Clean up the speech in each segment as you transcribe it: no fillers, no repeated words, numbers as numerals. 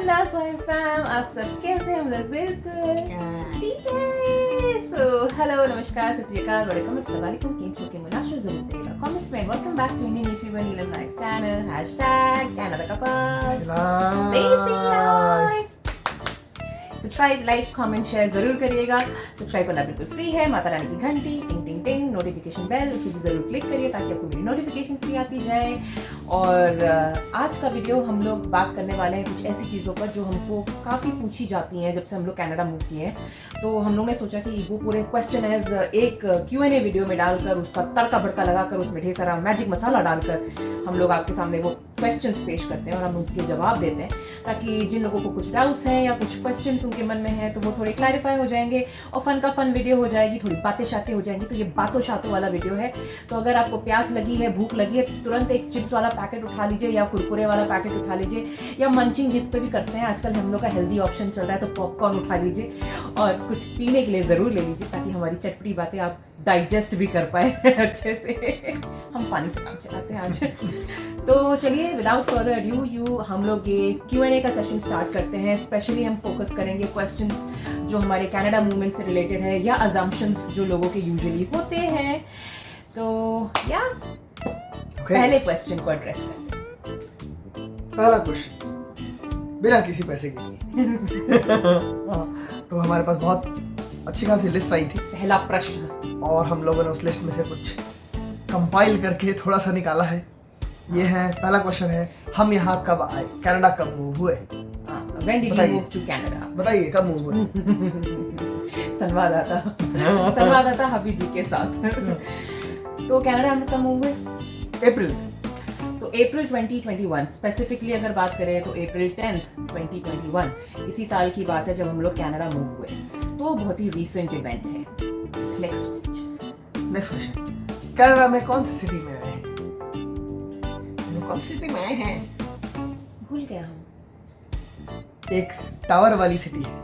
Last wife fam, आप सब कैसे हैं? हम लोग बिल्कुल ठीक है। सो हेलो, नमस्कार, सत श्री अकाल, वेलकम, अस्सलाम वालेकुम, केम छो के मुनाशर जरूर देगा कमेंट्स में। Welcome back to Indian YouTuber Neelam Naik's channel #Canada couple desi life. Subscribe, like, comment, share जरूर करिएगा। सब्सक्राइब करना बिल्कुल फ्री है। माता रानी की घंटी टिंग टिंग टिंग, नोटिफिकेशन बेल, उसे भी जरूर क्लिक करिए ताकि आपको मेरी नोटिफिकेशंस भी आती जाए। और आज का वीडियो हम लोग बात करने वाले हैं कुछ ऐसी चीज़ों पर जो हमको काफ़ी पूछी जाती हैं जब से हम लोग कनाडा मूव किए हैं। तो हम लोग ने सोचा कि वो पूरे क्वेश्चन एज एक Q&A वीडियो में डालकर उसका तड़का भड़का लगाकर उसमें ढेर सारा मैजिक मसाला डालकर हम लोग आपके सामने वो क्वेश्चंस पेश करते हैं और हम उनके जवाब देते हैं, ताकि जिन लोगों को कुछ डाउट्स हैं या कुछ क्वेश्चंस उनके मन में हैं तो वो थोड़े क्लैरिफाई हो जाएंगे और फन का फन वीडियो हो जाएगी, थोड़ी बातें शातें हो जाएंगी। तो ये बातों शातों वाला वीडियो है। तो अगर आपको प्यास लगी है, भूख लगी है, तुरंत एक चिप्स वाला पैकेट उठा लीजिए या कुरकुरे वाला पैकेट उठा लीजिए, या मंचिंग जिस पे भी करते हैं आजकल हम लोग का हेल्दी ऑप्शन चल रहा है, तो पॉपकॉर्न उठा लीजिए और कुछ पीने के लिए ज़रूर ले लीजिए ताकि हमारी चटपटी बातें आप डाइजेस्ट भी कर पाए अच्छे से। हम पानी से काम चलाते हैं आज। तो चलिए विदाउट फर्दर अड्यू हम लोग ये Q&A का सेशन स्टार्ट करते हैं। स्पेशली हम फोकस करेंगे क्वेश्चंस जो हमारे कनाडा मूवमेंट से रिलेटेड है या अजम्पशंस जो लोगों के यूजुअली होते हैं। तो या पहले क्वेश्चन को एड्रेस करते हैं। पहला क्वेश्चन बिना किसी पैसे के लिए तो हमारे पास बहुत अच्छी खासी लिस्ट आई थी। पहला प्रश्न, और हम लोगों ने उस लिस्ट में से कुछ कंपाइल करके थोड़ा सा निकाला है। ये है पहला क्वेश्चन है, हम यहाँ कब आए, कनाडा कब मूव हुए? When did you move to Canada? बताइए कब मूव हुए? संवाददाता हबी जी के साथ। तो कनाडा हम कब मूव हुए? अप्रैल। तो अप्रैल 2021, स्पेसिफिकली अगर बात करें तो अप्रैल 10th 2021 इसी साल की बात है जब हम लोग कनाडा मूव हुए। तो बहुत ही रीसेंट इवेंट है। नेक्स्ट क्वेश्चन, कनाडा में कौन सी सिटी में आए हैं? कौन सी सिटी में आए हैं? भूल गया हम। एक टावर वाली सिटी है,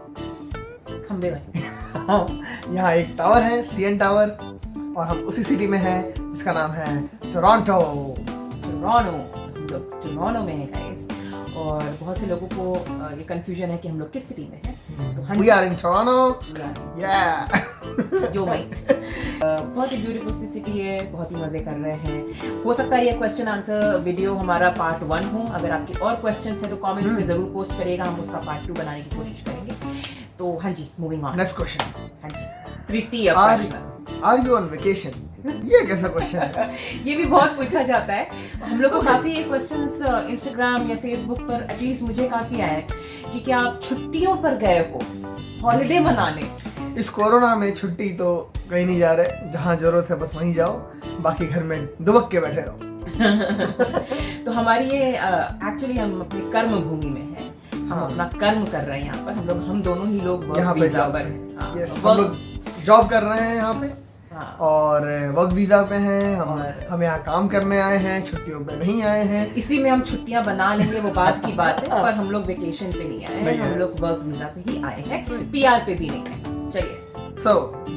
खंबे वाली। यहाँ एक टावर है, CN टावर, और हम उसी सिटी में हैं जिसका नाम है टोरंटो। टोरंटो में है गाइस। और बहुत से लोगों को ये कंफ्यूजन है कि हम लोग किस सिटी में हैं। तो We are in Toronto. Yeah. Yo might. बहुत ही ब्यूटीफुल सी सिटी है, बहुत ही मजे कर रहे हैं। हो सकता है ये क्वेश्चन आंसर वीडियो हमारा पार्ट 1 हो। अगर आपके और क्वेश्चंस हैं तो कमेंट्स में जरूर पोस्ट करिएगा, हम उसका पार्ट 2 बनाने की कोशिश करेंगे। तो हाँ जी, मूविंग ऑन। नेक्स्ट क्वेश्चन, हाँ जी, तृतीय प्रश्न, आर यू ऑन वेकेशन? ये कैसा क्वेश्चन है? ये भी बहुत पूछा जाता है। हम लोग को काफी ये क्वेश्चंस इंस्टाग्राम या फेसबुक पर एटलीस्ट मुझे काफी आए कि क्या आप छुट्टियों पर गए हो, हॉलिडे मनाने? इस कोरोना में छुट्टी तो कहीं नहीं जा रहे, जहाँ जरूरत है बस वहीं जाओ, बाकी घर में दुबक के बैठे रहो। तो हमारी ये एक्चुअली हम अपनी कर्म भूमि में है, हम अपना कर्म कर रहे हैं यहाँ पर। हम दोनों ही लोग यहाँ पे वीजा पर हैं। हम लोग जॉब कर रहे हैं यहाँ पे। हाँ। और वर्क वीजा पे हैं हम यहाँ काम करने आए हैं, छुट्टियों पे नहीं आए हैं। इसी में हम छुट्टियां बना लेंगे, वो बात की बात है। पर हम लोग वेकेशन पे नहीं आए हैं, हम लोग वर्क वीजा पे ही आए हैं, PR पे भी नहीं आए। चलिए। So,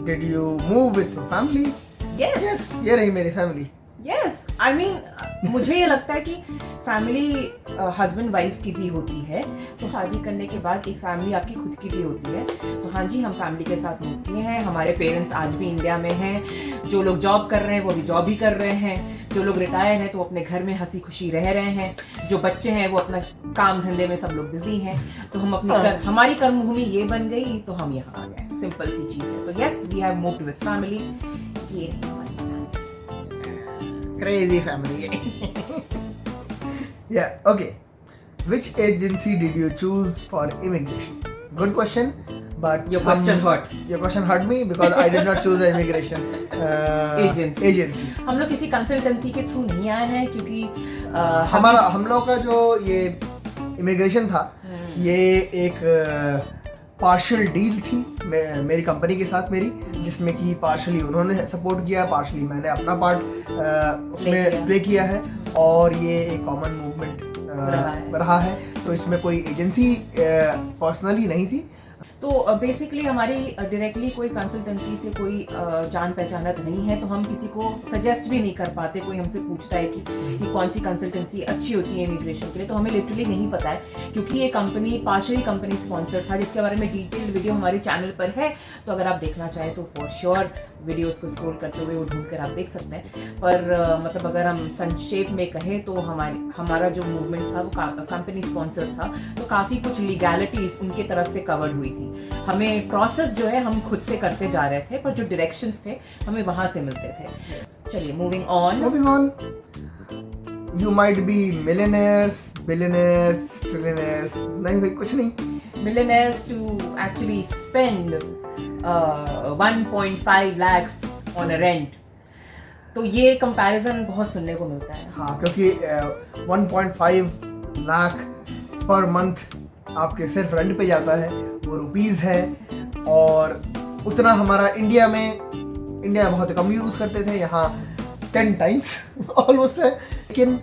did you move with your family? Yes. ये रही मेरी फैमिली। Yes. I mean, मुझे ये लगता है कि फैमिली हस्बैंड वाइफ की भी होती है, तो शादी करने के बाद एक फैमिली आपकी खुद की भी होती है। तो हाँ जी, हम फैमिली के साथ मूव किए हैं। हमारे पेरेंट्स आज भी इंडिया में हैं। जो लोग जॉब कर रहे हैं वो भी जॉब ही कर रहे हैं। जो लोग रिटायर्ड हैं तो अपने घर में हंसी खुशी रह रहे हैं। जो बच्चे हैं वो अपना काम धंधे में सब लोग बिजी हैं। तो हम अपनी हमारी कर्मभूमि ये बन गई, तो हम यहाँ आ गए। सिंपल सी चीज़ है। तो yes, we have moved with family. ये Crazy family. Yeah, okay. Which agency did you choose for immigration? Good question, but your question hurt. Your question hurt me because I did not choose an immigration agency. हम लोग किसी consultancy के through नहीं आए हैं क्योंकि हम लोग का जो ये इमिग्रेशन था, ये एक पार्शियल डील थी मेरी कंपनी के साथ मेरी, जिसमें कि पार्शली उन्होंने सपोर्ट किया, पार्शली मैंने अपना पार्ट उसमें प्ले किया है। और ये एक कॉमन मूवमेंट रहा है। तो इसमें कोई एजेंसी पर्सनली नहीं थी। तो बेसिकली हमारी डायरेक्टली कोई कंसल्टेंसी से कोई जान पहचानत नहीं है, तो हम किसी को सजेस्ट भी नहीं कर पाते। कोई हमसे पूछता है कि कौन सी कंसल्टेंसी अच्छी होती है इमिग्रेशन के लिए, तो हमें लिटरली नहीं पता है, क्योंकि ये कंपनी पार्शियली कंपनी स्पॉन्सर्ड था, जिसके बारे में डिटेल्ड वीडियो हमारे चैनल पर है। तो अगर आप देखना चाहें तो फॉर श्योर वीडियोस को स्क्रॉल करते हुए वो ढूंढ कर आप देख सकते हैं। पर मतलब अगर हम संक्षेप में कहें तो हमारा जो मूवमेंट था वो कंपनी स्पॉन्सर था, तो काफ़ी कुछ लीगैलिटीज उनके तरफ से कवर्ड हुई थी। हमें प्रोसेस जो है हम खुद से करते जा रहे थे, पर जो डायरेक्शंस थे हमें वहां से मिलते थे। चलिए moving on. You might be millionaires, billionaires, trillionaires, नहीं भाई कुछ नहीं। Millionaires to actually spend 1.5 lakhs on a rent, तो ये कंपैरिजन बहुत सुनने को मिलता है। हाँ, क्योंकि 1.5 लाख पर मंथ आपके सिर्फ रेंट पे जाता है, वो रुपीस है। और उतना हमारा इंडिया में बहुत कम यूज़ करते थे, यहाँ 10 टाइम्स ऑलमोस्ट है। लेकिन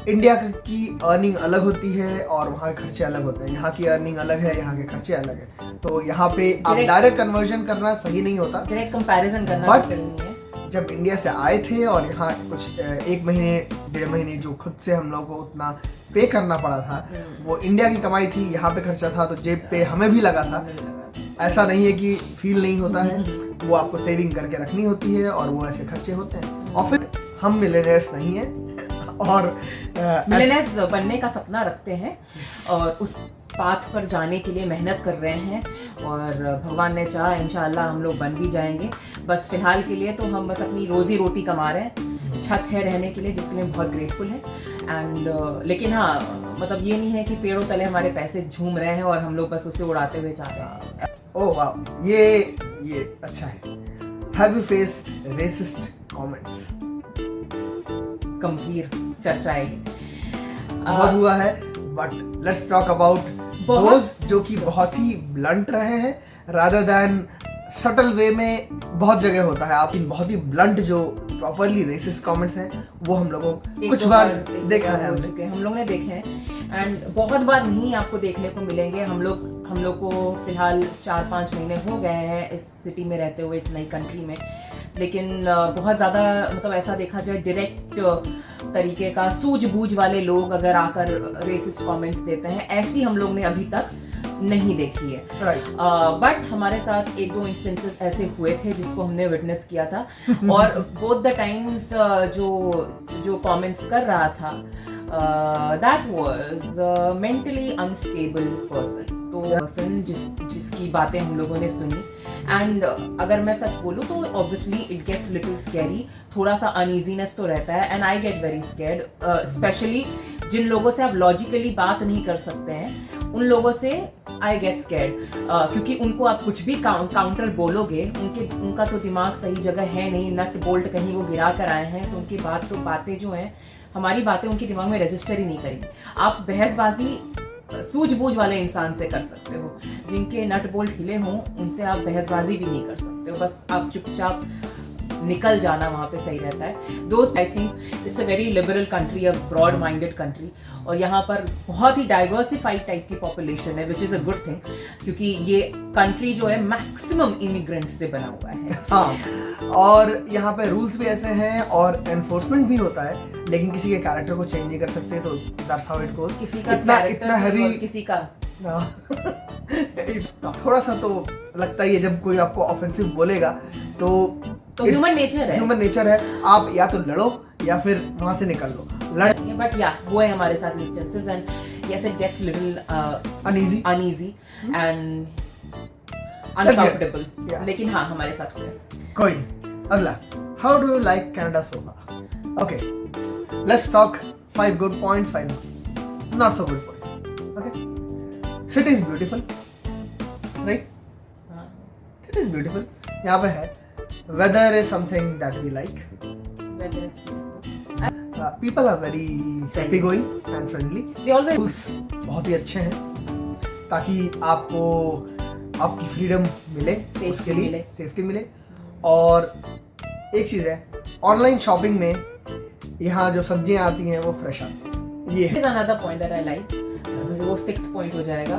इंडिया की अर्निंग अलग होती है और वहाँ के खर्चे अलग होते हैं। यहाँ की अर्निंग अलग है, यहाँ के खर्चे अलग है, तो यहाँ पे आप डायरेक्ट कन्वर्जन करना सही नहीं होता, डायरेक्ट कंपैरिजन करना सही नहीं है। जब इंडिया से आए थे और यहाँ कुछ 1 महीने 1.5 महीने जो खुद से हम लोग को उतना पे करना पड़ा था, वो इंडिया की कमाई थी, यहाँ पे खर्चा था, तो जेब पे हमें भी लगा था। ऐसा नहीं है कि फील नहीं होता है, वो आपको सेविंग करके रखनी होती है और वो ऐसे खर्चे होते हैं। और फिर हम मिलियनेयर्स नहीं हैं और मिलियनेयर्स बनने का सपना रखते हैं और उस पाथ पर जाने के लिए मेहनत कर रहे हैं, और भगवान ने चाहा इंशाअल्लाह हम लोग बन भी जाएंगे। बस फिलहाल के लिए तो हम बस अपनी रोजी रोटी कमा रहे हैं, छत है रहने के लिए, जिसके लिए बहुत ग्रेटफुल है। एंड लेकिन हाँ, मतलब ये नहीं है कि पेड़ों तले हमारे पैसे झूम रहे हैं और हम लोग बस उसे उड़ाते हुए जा रहे हैं। ओह वाह, ये अच्छा है। Have you faced racist comments? गंभीर चर्चा है ये। बहुत हुआ है, but let's talk about those जो कि बहुत ही ब्लंट रहे हैं, रादर दैन सटल वे में बहुत जगह होता है। आप इन बहुत ही ब्लंट जो प्रॉपरली रेसिस्ट कमेंट्स हैं, वो हम लोगों कुछ बार देखा है, हम लोग ने देखे हैं। एंड बहुत बार नहीं आपको देखने को मिलेंगे। हम लोग को फिलहाल 4-5 महीने हो गए हैं इस सिटी में रहते हुए, इस नई कंट्री में, लेकिन बहुत ज़्यादा मतलब ऐसा देखा जाए डायरेक्ट तरीके का सूझबूझ वाले लोग अगर आकर रेसिस्ट कमेंट्स देते हैं, ऐसी हम लोग ने अभी तक नहीं देखी है। बट हमारे साथ 1-2 इंस्टेंसेस ऐसे हुए थे जिसको हमने विटनेस किया था और बोथ द टाइम्स जो कमेंट्स कर रहा था that was mentally unstable person, तो पर्सन जिसकी बातें हम लोगों ने सुनी। एंड अगर मैं सच बोलूँ तो obviously it gets little scary, थोड़ा सा अनईजीनेस तो रहता है। And I get very scared, specially जिन लोगों से आप लॉजिकली बात नहीं कर सकते हैं, उन लोगों से आई गेट स्कैर्ड, क्योंकि उनको आप कुछ भी काउंटर बोलोगे, उनका तो दिमाग सही जगह है नहीं, नट बोल्ट कहीं वो गिरा कर आए हैं, तो उनकी बातें जो हैं, हमारी बातें उनके दिमाग में रजिस्टर ही नहीं करेंगी। आप बहसबाजी सूझबूझ वाले इंसान से कर सकते हो, जिनके नट बोल्ट हिले हों उनसे आप बहसबाजी भी नहीं कर सकते हो, बस आप चुपचाप निकल जाना वहाँ पे सही रहता है। दोस्त I think it's a very liberal country, a broad minded country, और यहाँ पर बहुत ही डाइवर्सिफाइड टाइप की पॉपुलेशन है, which is a good thing, क्योंकि ये कंट्री जो है मैक्सिमम इमिग्रेंट्स से बना हुआ है। हाँ, और यहाँ पे रूल्स भी ऐसे हैं और एनफोर्समेंट भी होता है, लेकिन किसी के कैरेक्टर को चेंज नहीं कर सकते, तो दैट्स हाउ इट गोस। किसी का इतना हैवी, किसी का थोड़ा सा तो लगता ही है जब कोई आपको ऑफेंसिव बोलेगा, तो ह्यूमन नेचर है। आप या तो लड़ो या फिर वहां से निकल लो। बट या वो है हमारे साथ instances, and yes it gets little uneasy and uncomfortable, लेकिन हाँ हमारे साथ हुआ है। कोई नहीं, अगला, how do you like Canada so far? Okay, let's talk 5 good points, 5 not so good points. Okay, city is beautiful, right? City is beautiful. यहाँ पे है, weather is something that we like. Weather is beautiful. People are very happy going and friendly. They always Rules बहुत ही अच्छे हैं, ताकि आपको आपकी freedom मिले, उसके लिए सेफ्टी मिले। और एक चीज़ है, ऑनलाइन शॉपिंग में यहाँ जो सब्जियाँ आती हैं वो फ्रेश आती हैं। ये is another point that I like, वो 6th point हो जाएगा।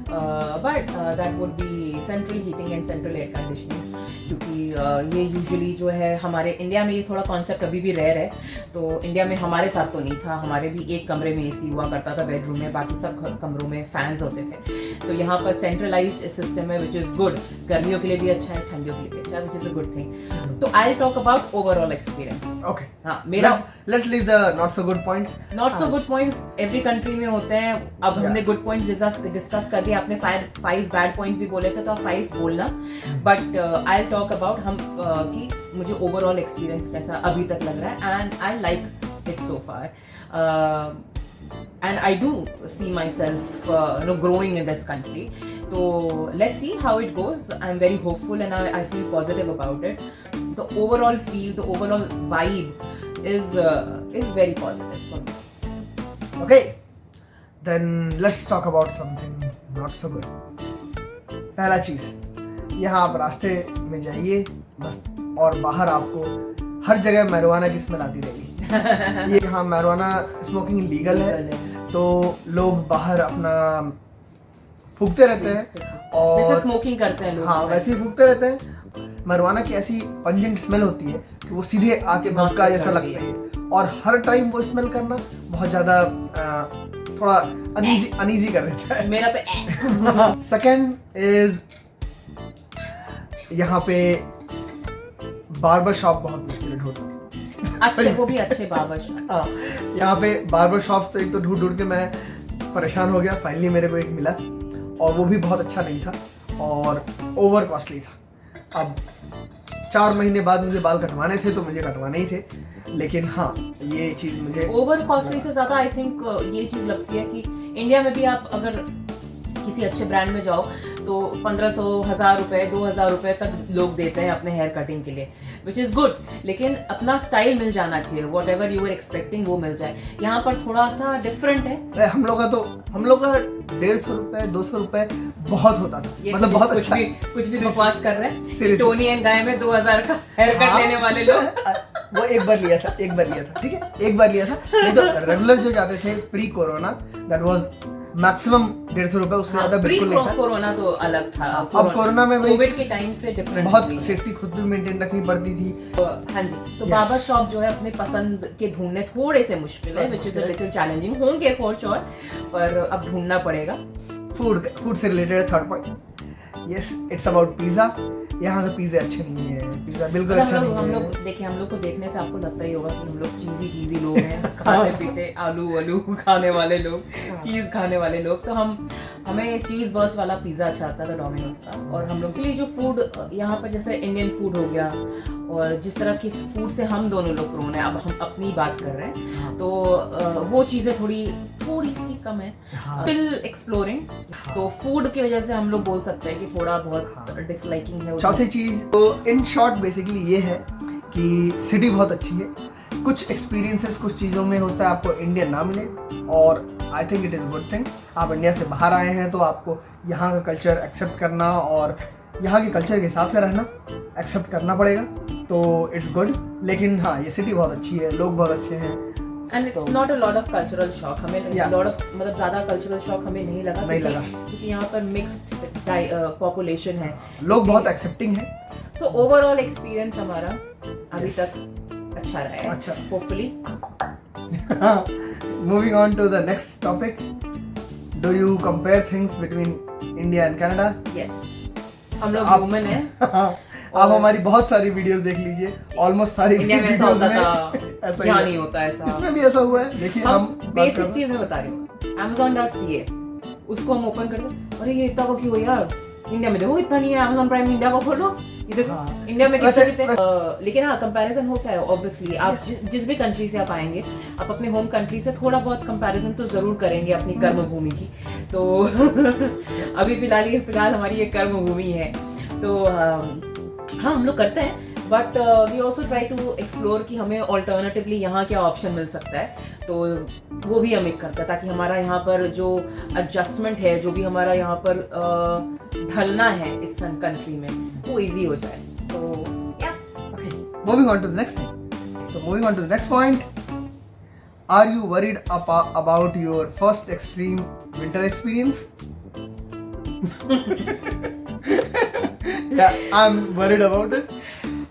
But that would be central heating and central air conditioning, क्योंकि ये यूजुअली जो है हमारे इंडिया में ये थोड़ा कॉन्सेप्ट अभी भी रेयर है। तो इंडिया में हमारे साथ तो नहीं था, हमारे भी एक कमरे में एसी हुआ करता था बेडरूम में, बाकी सब कमरों में फैंस होते थे। तो यहाँ पर सेंट्रलाइज्ड सिस्टम है विच इज़ गुड, गर्मियों के लिए भी अच्छा है, ठंडियों के लिए भी अच्छा है, which is a good thing. तो I talk about overall experience. Okay, हाँ, मेरा let's leave the not so good points. Not so good points every country में होते हैं। अब हमने गुड पॉइंट्स डिस्कस कर दिए, आपने 5 बैड पॉइंट्स भी बोले थे, तो आप 5 बोलना। बट आई टॉक अबाउट हम कि मुझे ओवरऑल एक्सपीरियंस कैसा अभी तक लग रहा है, and I like it so far, and I do see myself growing in this country. So let's see how it goes. I'm very hopeful and I feel positive about it. The overall feel, the overall vibe is very positive for me. Okay, then let's talk about something not so good. पहला चीज, यहाँ आप रास्ते में जाइए बस, और बाहर आपको हर जगह मैरिजुआना की स्मेल आती रहेगी। ये यहाँ मैरिजुआना स्मोकिंग लीगल है, तो लोग बाहर अपना फूकते रहते हैं और जैसे स्मोकिंग करते हैं लोग, हाँ वैसे ही फूकते रहते हैं। मैरिजुआना की ऐसी पंजेंट स्मेल होती है कि वो सीधे आके भड़का जैसा लगता है, और हर टाइम वो स्मेल करना बहुत ज्यादा थोड़ा अनईजी कर देता है। मेरा तो सेकंड इज यहाँ पे बार्बर शॉप बहुत मुश्किल ढूंढना। अच्छे, वो भी अच्छे बार्बर शॉप। हाँ, यहाँ पे बार्बर शॉप तो एक तो ढूंढ के मैं परेशान हो गया। फाइनली मेरे को एक मिला, और वो भी बहुत अच्छा नहीं था और ओवर कॉस्टली था। अब 4 महीने बाद मुझे बाल कटवाने थे, तो मुझे कटवाने ही थे, लेकिन हाँ ये चीज़ मुझे ओवर कॉस्टली से ज़्यादा आई थिंक ये चीज़ लगती है कि इंडिया में भी आप अगर किसी अच्छे ब्रांड में जाओ तो 1500, 1000 रुपये, 2000 रुपये तक लोग देते हैं अपने हेयर कटिंग के लिए, विच इज़ गुड। लेकिन अपना स्टाइल मिल जाना चाहिए, whatever you are expecting वो मिल जाए। यहाँ पर थोड़ा सा डिफरेंट है। हम लोग का 150 रुपये, 200 रुपये बहुत होता था, मतलब बहुत अच्छा। कुछ भी बकवास कर रहे हैं। टोनी एंड गाय में 2000 का हेयर कट लेने वाले लोग वो एक बार लिया था, ठीक है, एक बार लिया था। नहीं तो रेगुलर जो जाते थे pre corona, that was maximum 150 रुपए, उससे ज्यादा बिल्कुल नहीं था। कोरोना तो अलग था। अब कोरोना में कोविड के टाइम से डिफरेंट, बहुत सेफ्टी खुद भी मेंटेन रखनी पड़ती थी। हाँ जी, तो बार्बर शॉप जो है अपने पसंद के ढूंढने थोड़े से मुश्किल है, which is a little challenging. होंगे फॉर श्योर, पर अब ढूंढना पड़ेगा। फूड से related third point, yes, it's about pizza. यहाँ के पिज्जे अच्छे नहीं है, पिज्जा बिल्कुल अच्छा नहीं है। हम लोग देखिए, हम लोग को देखने से आपको लगता ही होगा कि हम लोग चीजी लोग हैं, खाते पीते आलू खाने वाले लोग, चीज खाने वाले लोग। तो हमें चीज बर्स्ट वाला पिज्जा अच्छा आता था डोमिनोज का। और हम लोग के लिए जो फूड यहाँ पर जैसे इंडियन फूड हो गया, और जिस तरह की फूड से हम दोनों लोग प्रोन है, अब हम अपनी बात कर रहे हैं, तो वो चीज़ें थोड़ी सी कम है। स्टिल एक्सप्लोरिंग, तो फूड की वजह से हम लोग बोल सकते हैं कि थोड़ा बहुत डिसलाइकिंग है। चौथी चीज तो इन शॉर्ट बेसिकली ये है कि सिटी बहुत अच्छी है। कुछ एक्सपीरियंसेस कुछ चीज़ों में होता है आपको इंडिया ना मिले, और I think it is good thing. आप इंडिया से बाहर आए हैं तो आपको यहाँ का कल्चर एक्सेप्ट करना और यहाँ के कल्चर के हिसाब से रहना एक्सेप्ट करना पड़ेगा, तो इट्स गुड। लेकिन हाँ, ये सिटी बहुत अच्छी है, लोग बहुत अच्छे हैं, and it's not a lot of cultural shock. हमें लॉट ऑफ मतलब ज़्यादा कल्चरल शॉक हमें नहीं लगा, क्योंकि यहाँ पर मिक्स्ड पॉपुलेशन है, लोग बहुत एक्सेप्टिंग है। तो ओवरऑल एक्सपीरियंस हमारा अभी तक अच्छा रहा है, अच्छा, hopefully. Moving on to the next topic, do you compare things between India and Canada? Yes, हम लोग ह्यूमन हैं। आप हमारी बहुत सारी वीडियोस देख लीजिए, ऑलमोस्ट सारी इंडिया में ऐसा होता था, ऐसा यहाँ नहीं होता ऐसा। इसमें भी ऐसा हुआ है। देखिए, हम बेसिक चीज में बता रही हूँ, Amazon.ca, उसको हम ओपन करते हैं, अरे ये इतना का क्यों यार, इंडिया में देखो इतना नहीं है। Amazon प्राइम इंडिया को खोलो, ये देखो इंडिया में कितने। लेकिन हाँ, कंपैरिजन होता है ऑब्वियसली। आप जिस भी कंट्री से आप आएंगे, आप अपने होम कंट्री से थोड़ा बहुत कंपैरिजन तो जरूर करेंगे अपनी कर्म भूमि की। तो अभी फिलहाल हमारी ये कर्म भूमि है, तो हाँ हम लोग करते हैं, but we also try to explore कि हमें ऑल्टरनेटिवली यहाँ क्या ऑप्शन मिल सकता है, तो वो भी हम एक करते हैं, ताकि हमारा यहाँ पर जो एडजस्टमेंट है, जो भी हमारा यहाँ पर ढलना है इस कंट्री में, वो इजी हो जाए। तो या moving on to the next thing, तो moving on to the next point, are you worried about your first extreme winter experience? Yeah, I'm worried about it.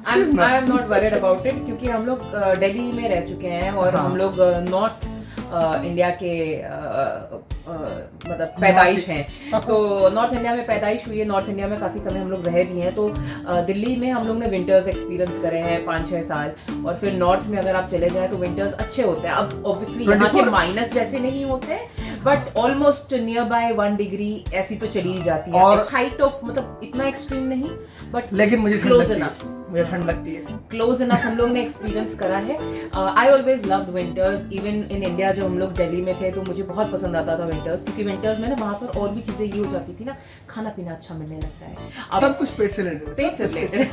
I am not worried about it क्योंकि हम लोग दिल्ली में रह चुके हैं और हम लोग नॉर्थ इंडिया के मतलब पैदाइश हैं, तो नॉर्थ इंडिया में पैदाइश हुई है, नॉर्थ इंडिया में काफ़ी समय हम लोग रहे भी हैं, तो दिल्ली में हम लोग ने विंटर्स एक्सपीरियंस करे हैं 5-6 साल, और फिर नॉर्थ में अगर आप चले जाएं तो विंटर्स अच्छे होते हैं। अब ऑब्वियसली यहाँ के माइनस जैसे नहीं होते, but almost near by 1 degree ऐसी तो चली ही जाती है, और हाइट ऑफ मतलब इतना एक्सट्रीम नहीं, बट लेकिन मुझे क्लोज इनफ, मुझे ठंड लगती है, क्लोज इनफ हम लोग ने एक्सपीरियंस करा है। I always loved winters, even in India जब हम लोग दिल्ली में थे तो मुझे बहुत पसंद आता था विंटर्स, क्योंकि विंटर्स में ना वहाँ पर और भी चीजें ये हो जाती थी ना, खाना पीना अच्छा मिलने लगता है, अब सब कुछ पेट से रिलेटेड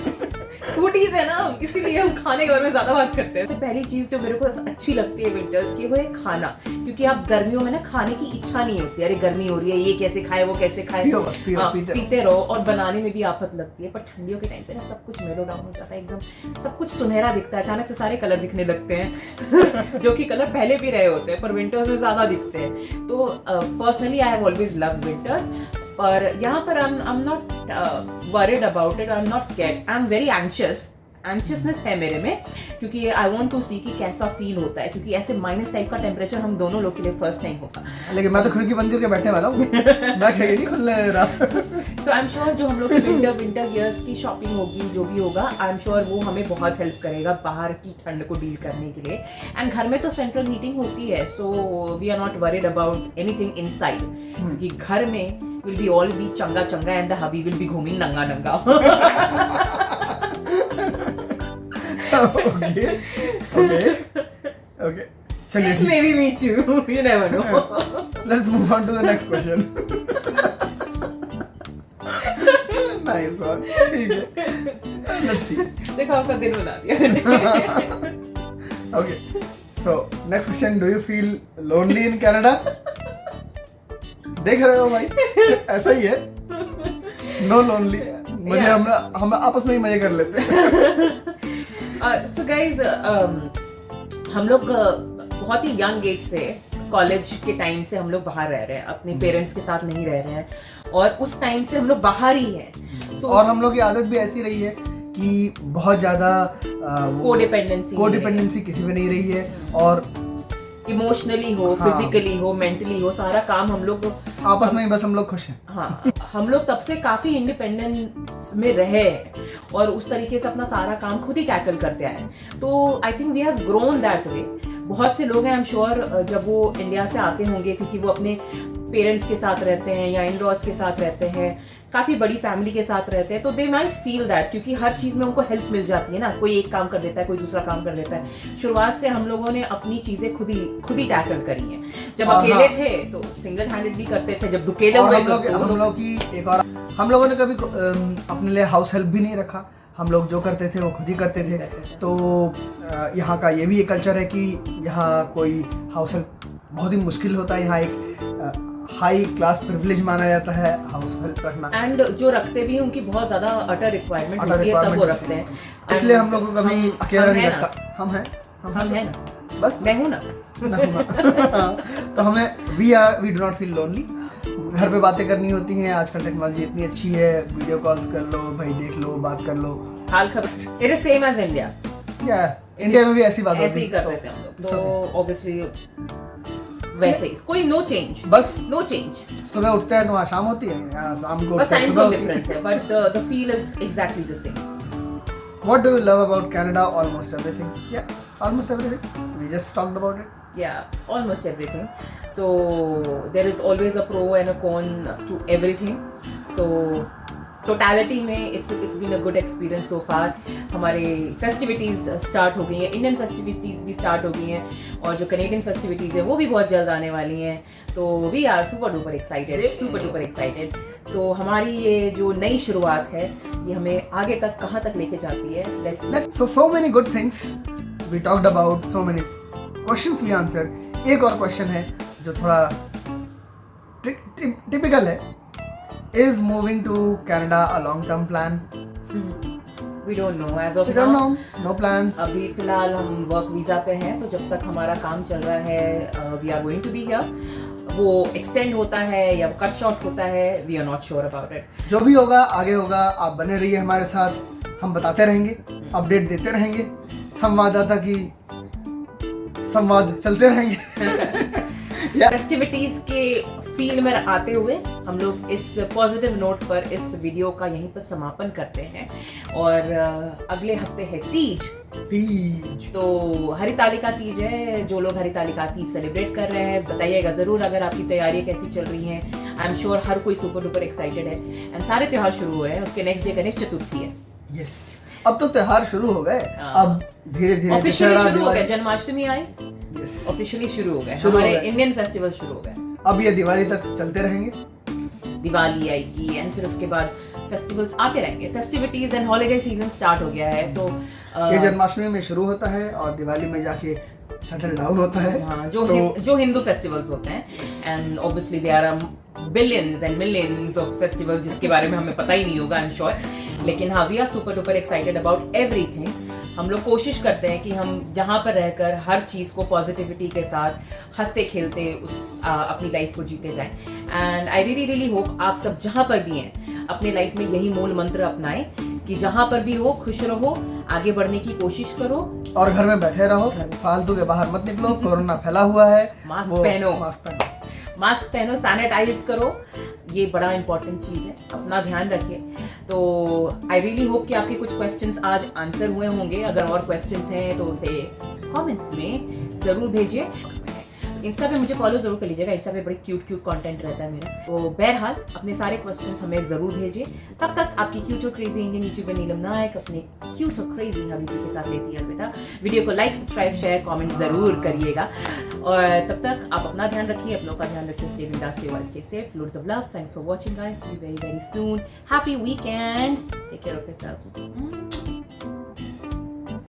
फूडीज है ना, इसीलिए हम खाने के बारे में ज्यादा बात करते हैं। सबसे पहली चीज जो मेरे को अच्छी लगती है विंटर्स की वो है खाना, क्योंकि आप गर्मियों में ना खाने की इच्छा नहीं होती, अरे गर्मी हो रही है ये कैसे खाए वो कैसे खाए, पीते रहो, और बनाने में भी आफत लगती है। पर ठंडियों के टाइम पे ना सब कुछ मेलो डाउन हो जाता है, एकदम सब कुछ सुनहरा दिखता है, अचानक से सारे कलर दिखने लगते हैं जो कि कलर पहले भी रहे होते हैं पर विंटर्स में ज्यादा दिखते हैं। तो personally I have always loved winters, पर यहाँ पर I am not worried about it, I am not scared, I am very anxiousness है मेरे में, क्योंकि आई वांट टू सी कि कैसा फील होता है, क्योंकि ऐसे माइनस टाइप का टेम्परेचर हम दोनों लोग के लिए फर्स्ट टाइम होगा। लेकिन मैं तो खिड़की बंद करके बैठने वाला हूँ मैं खिड़की नहीं खुलने दे रहा। सो आई एम श्योर जो हम लोग विंटर ईयर्स की शॉपिंग होगी, जो भी होगा, आई एम श्योर वो हमें बहुत हेल्प करेगा बाहर की ठंड को डील करने के लिए। एंड घर में तो सेंट्रल हीटिंग होती है, so we are not worried about anything inside, क्योंकि घर में will be all be changa changa and the hubby will be घूमिंग नंगा नंगा। Okay. चलिए ठीक। Maybe me too. You never know. Let's move on to the next question. Nice one. ठीक है। Let's see. देखो आपका दिन बना दिया। Okay. So next question, do you feel lonely in Canada? देख रहे हो भाई, ऐसा ही है, नो लोनली, मुझे हम आपस में ही मजे कर लेते हैं। सो गाइज, हम लोग बहुत ही यंग एज से, कॉलेज के टाइम से हम लोग बाहर रह रहे हैं, अपने पेरेंट्स के साथ नहीं रह रहे हैं, और उस टाइम से हम लोग बाहर ही हैं। और हम लोग की आदत भी ऐसी रही है कि बहुत ज्यादा कोडिपेंडेंसी किसी में नहीं रही है, और इमोशनली हो, फिजिकली हो, मेंटली हो, सारा काम हम लोग आपस में ही बस हम लोग खुश हैं। हाँ, हम लोग तब से काफी इंडिपेंडेंस में रहे हैं और उस तरीके से अपना सारा काम खुद ही टैकल करते आए, तो I think we have grown that way. बहुत से लोग हैं, आई एम श्योर, जब वो इंडिया से आते होंगे, क्योंकि वो अपने पेरेंट्स के साथ रहते हैं या इन-लॉज के साथ रहते हैं, काफ़ी बड़ी फैमिली के साथ रहते हैं, तो दे माइट फील दैट, क्योंकि हर चीज़ में उनको हेल्प मिल जाती है ना, कोई एक काम कर देता है, कोई दूसरा काम कर देता है। शुरुआत से हम लोगों ने अपनी चीज़ें खुद ही टैकल करी हैं। जब अकेले थे तो सिंगल हैंडेडली करते थे, जब दुकेले हुए तो हम लोग की एक और, हम लोगों ने कभी अपने लिए हाउस हेल्प भी नहीं रखा, हम लोग जो करते थे वो खुद ही करते थे। तो यहाँ का ये भी एक कल्चर है कि यहाँ कोई हाउस हेल्प बहुत ही मुश्किल होता है, यहाँ एक हाई क्लास प्रिविलेज माना जाता है हाउस हेल्प रखना, एंड जो रखते भी हैं उनकी बहुत ज्यादा अटर रिक्वायरमेंट होती है, तब वो रखते हैं। इसलिए हम लोग को कभी अकेला नहीं लगता। हम हैं ना, बस मैं हूँ ना। तो हमें we do not feel lonely. घर पे बातें करनी होती हैं, आजकल टेक्नोलॉजी इतनी अच्छी है, वीडियो कॉल्स कर लो भाई, देख लो, बात कर लो, हाल खबर। It is same as India. या इंडिया में भी ऐसी बात होती है, ऐसे ही करते थे हम लोग, तो ऑब्वियसली वैसे ही कोई नो चेंज, बस नो चेंज। सुबह उठते हैं तो वहाँ शाम होती है, यहाँ शाम को बस टाइम जोन डिफरेंस है, but the feel is exactly the same. What do you love about Canada? Almost everything. Yeah, almost everything. We just talked about it. Yeah, almost everything. So there is always a pro and a con to everything. So totality में it's been a good experience so far. हमारे festivities start हो गई हैं, Indian festivities भी start हो गई हैं, और जो कनेडियन फेस्टिविटीज़ है वो भी बहुत जल्द आने वाली हैं। तो we are super duper excited. तो हमारी ये जो नई शुरुआत है ये हमें आगे तक कहाँ तक लेके जाती है, let's so many good things we talked about, so many questions we answered। एक और क्वेश्चन है जो थोड़ा टिपिकल है, is moving to Canada a long term plan? We don't know as of now. We don't know. No plans. अभी फिलहाल हम work visa पे हैं, तो जब तक हमारा काम चल रहा है we are going to be here। वो एक्सटेंड होता है या कट शॉर्ट होता है, we are not sure about it. जो भी होगा आगे होगा, आप बने रहिए हमारे साथ, हम बताते रहेंगे, अपडेट देते रहेंगे, संवाददाता की संवाद चलते रहेंगे। फेस्टिविटीज के फील में आते हुए हम लोग इस पॉजिटिव नोट पर इस वीडियो का यहीं पर समापन करते हैं। और अगले हफ्ते है तीज। तो हरितालिका तीज है। जो लोग हरितालिका तीज सेलिब्रेट कर रहे हैं बताइएगा जरूर अगर आपकी तैयारियां कैसी चल रही हैं। आई एम श्योर हर कोई सुपर डुपर एक्साइटेड है। एंड सारे त्योहार शुरू हुए हैं। उसके नेक्स्ट डे गणेश चतुर्थी है। यस, अब तो त्योहार शुरू हो गए। अब धीरे धीरे ऑफिशियली शुरू हो गए। जन्माष्टमी आई, ऑफिशियली शुरू हो गए, हमारे इंडियन फेस्टिवल शुरू हो गए। अब ये दिवाली तक चलते रहेंगे। दिवाली आएगी एंड फिर उसके बाद फेस्टिवल्स आते रहेंगे। Festivities and holiday season start हो गया है। तो ये जन्माष्टमी में शुरू होता है और दिवाली में जाके सेटल डाउन होता है। हाँ, जो हिंदू फेस्टिवल्स होते हैं। And obviously there are billions and millions of festivals जिसके बारे में हमें पता ही नहीं होगा, आई एम श्योर। लेकिन हाँ, we are super duper excited about everything. हम लोग कोशिश करते हैं कि हम जहाँ पर रहकर हर चीज़ को पॉजिटिविटी के साथ हंसते खेलते अपनी लाइफ को जीते जाएं। एंड आई रियली होप आप सब जहाँ पर भी हैं अपने लाइफ में यही मूल मंत्र अपनाएं कि जहाँ पर भी हो खुश रहो, आगे बढ़ने की कोशिश करो और घर में बैठे रहो, फालतू के बाहर मत निकलो। कोरोना फैला हुआ है, मास्क पहनो, सैनिटाइज करो। ये बड़ा इंपॉर्टेंट चीज़ है, अपना ध्यान रखिए। तो आई रियली होप कि आपके कुछ क्वेश्चंस आज आंसर हुए होंगे। अगर और क्वेश्चंस हैं तो उसे कमेंट्स में ज़रूर भेजिए। इंस्टा पे मुझे फॉलो जरूर कर लीजिएगा। इंस्टा पे बड़ी क्यूट कंटेंट रहता है मेरा। तो बहरहाल अपने सारे क्वेश्चंस हमें जरूर भेजिए। तब तक आपकी क्यूट और क्रेजी इंडियन यूट्यूबर नीलम नायक अपने क्यूट और क्रेजी हबीबी के साथ लेती है अलविदा। वीडियो को लाइक, सब्सक्राइब, शेयर, कमेंट जरूर करिएगा। और तब तक आप अपना ध्यान रखिए, अपनों का ध्यान रखिए। स्टे बिंदास, stay well, stay safe. Loads of love. Thanks for watching guys. See you very very soon. Happy weekend. Take care of yourselves.